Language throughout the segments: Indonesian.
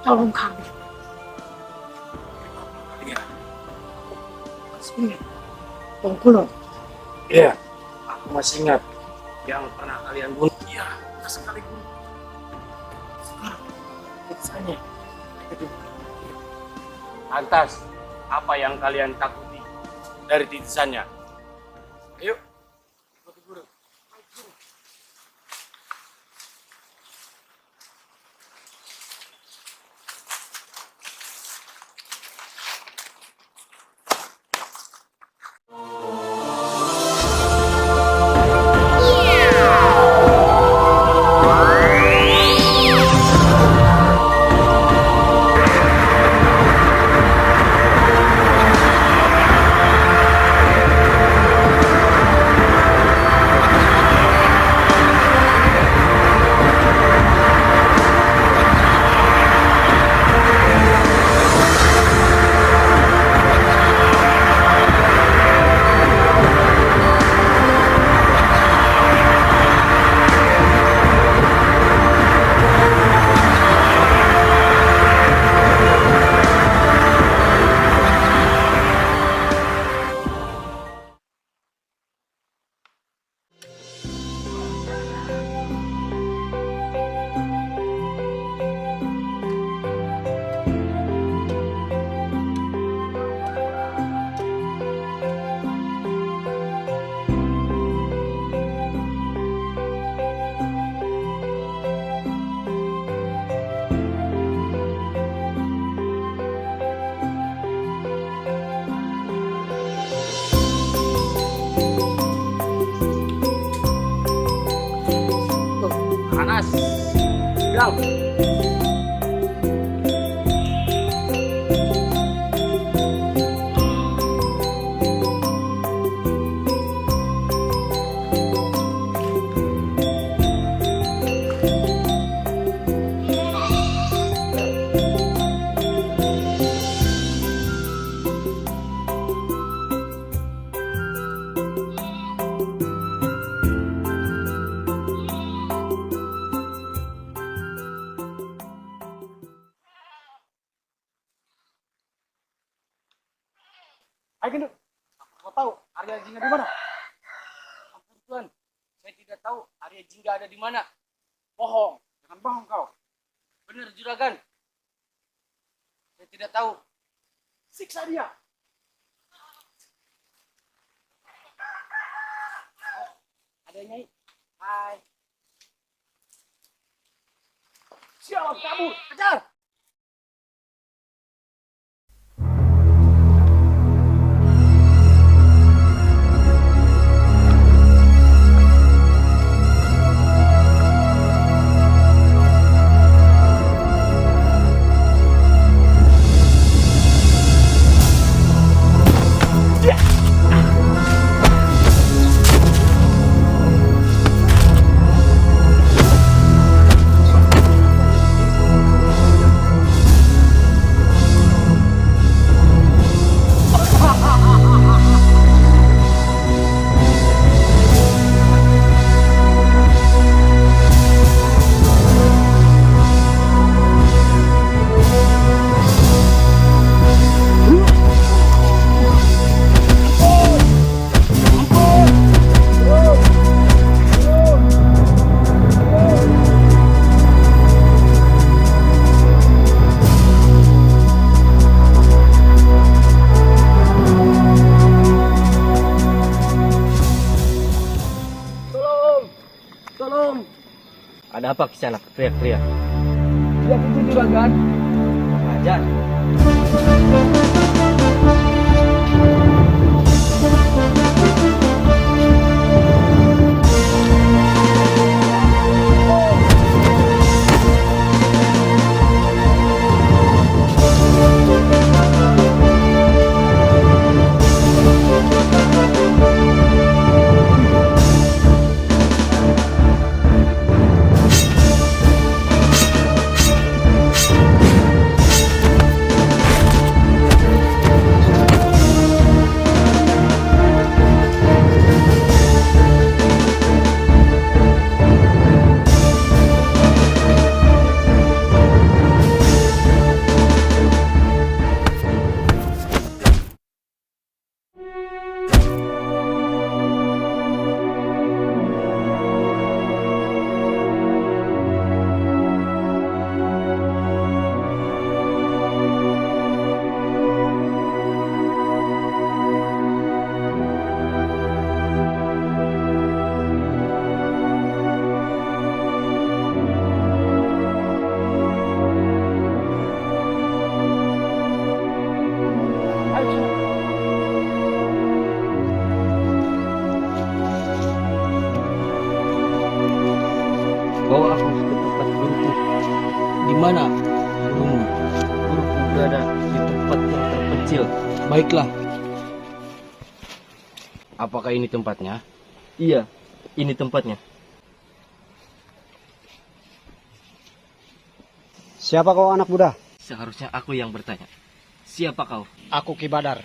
Tolong kami. Iya. Sini. Bengkulu. Iya. Aku masih ingat yang pernah kalian bunuh. Iya, sekali bunuh. Sekarang, kisahnya. Lantas, apa yang kalian takuti dari titisannya? Ayo. Ikuti guru. Panas. Bilang. Ayo gendut. tahu Arya Jingga di mana? Ampun Tuan, saya tidak tahu Arya Jingga ada di mana. Bohong. Jangan bohong kau. Benar juragan. Saya tidak tahu. Siksa dia. Ada Nyai. Hai. Siap, kabur. Kejar. Ada apa Kisanak? Teriak-teriak. Dia itu juragan. Ajar. Bawa aku ke tempat guruku. Di mana gurumu? Guruku berada di tempat yang terpencil. Baiklah, Apakah ini tempatnya? iya, ini tempatnya. Siapa kau anak muda? Seharusnya aku yang bertanya. Siapa kau? Aku Ki Badar.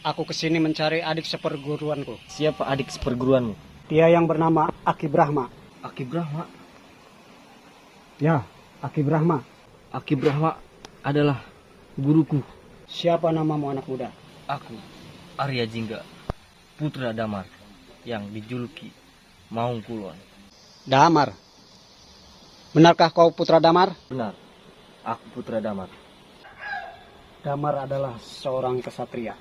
Aku kesini mencari adik seperguruanku. Siapa adik seperguruanmu? Dia yang bernama Aki Brahma. Aki Brahma. Ya, Aki Brahma. Aki Brahma adalah guruku. Siapa namamu anak muda? Aku, Arya Jingga, putra Damar, yang dijuluki Maung Kulon. Damar. Benarkah kau putra Damar? Benar, aku putra Damar. Damar adalah seorang kesatria.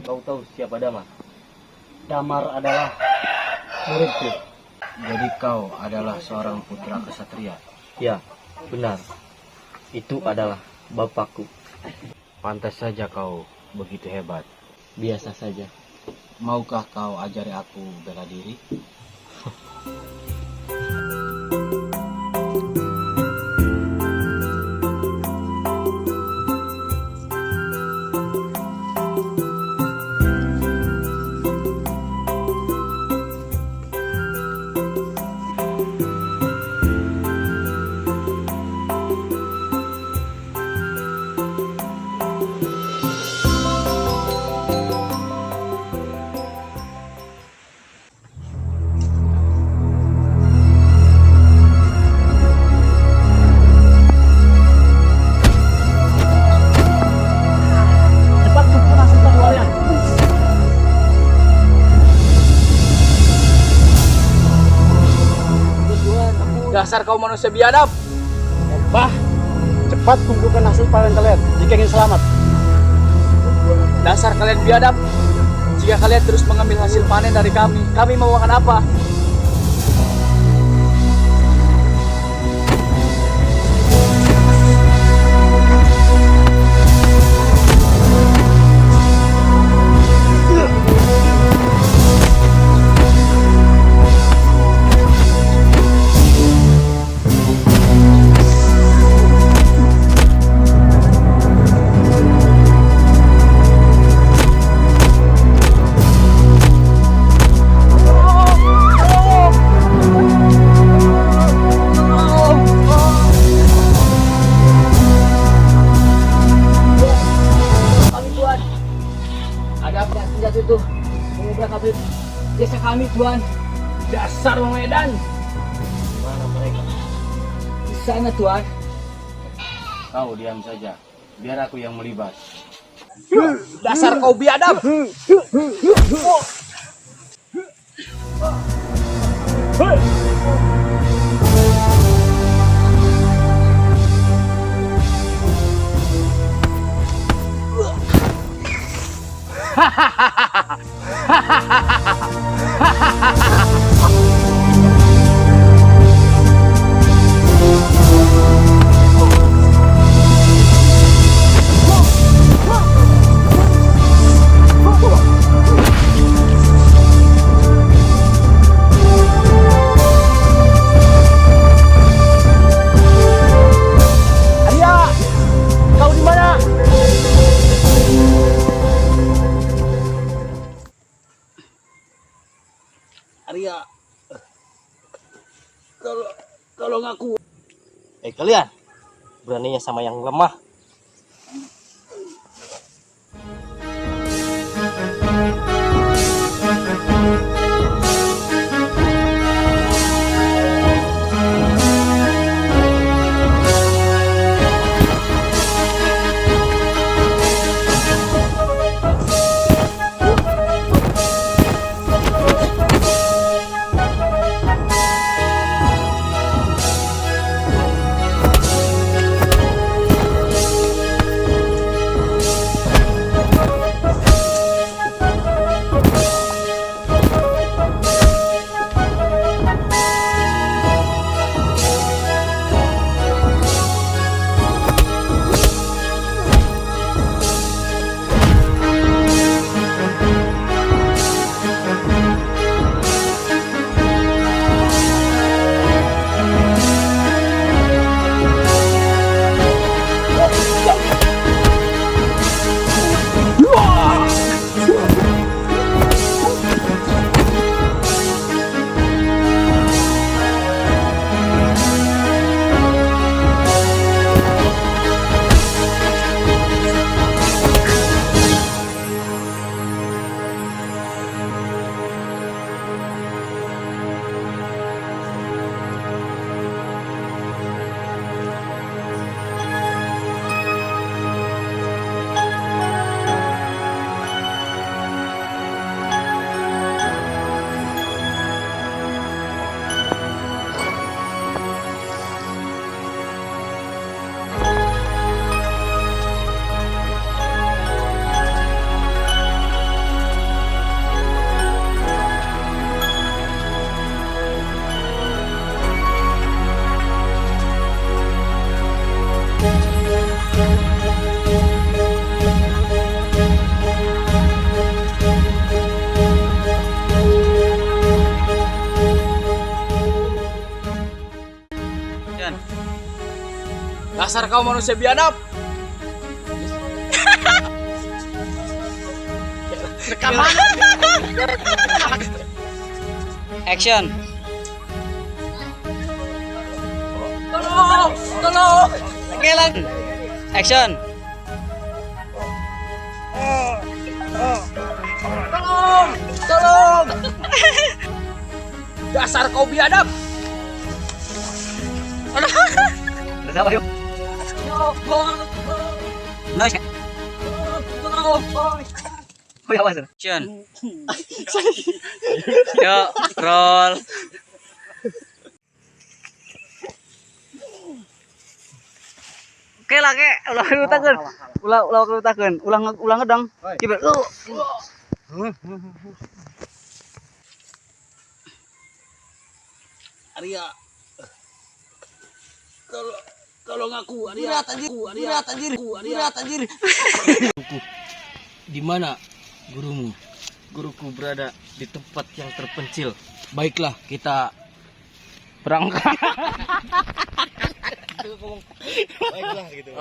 Kau tahu siapa Damar? Damar adalah muridku. Jadi kau adalah seorang putra kesatria? Ya, benar. Itu adalah bapakku. Pantas saja kau begitu hebat. Biasa saja. Maukah kau ajari aku bela diri? Dasar kau manusia biadab. Bah, cepat kumpulkan hasil panen kalian jika ingin selamat. Dasar kalian biadab. Jika kalian terus mengambil hasil panen dari kami mau makan apa? Desa kami, Tuan. Dasar orang Medan. Mana mereka? Di sana, Tuan. Kau diam saja. Biar aku yang melibat. Dasar kau biadab. Arya, kau di mana? Arya, tolong aku. Kalian, beraninya sama yang lemah. Dasar kau manusia biadab. Rekaman. Action. Tolong. Ngelang. Action. Tolong. Dasar kau biadab. Udah yuk. Nice. Oh ya, Mas. Action. Yuk, roll. Oke lah ke, ulah utakeun. Ulah utakeun. Ulah ngedang. Kiber. Arya. Tolong aku, Arya. Arya anjir. Di mana gurumu? Guruku berada di tempat yang terpencil. Baiklah, kita berangkat. Baiklah gitu.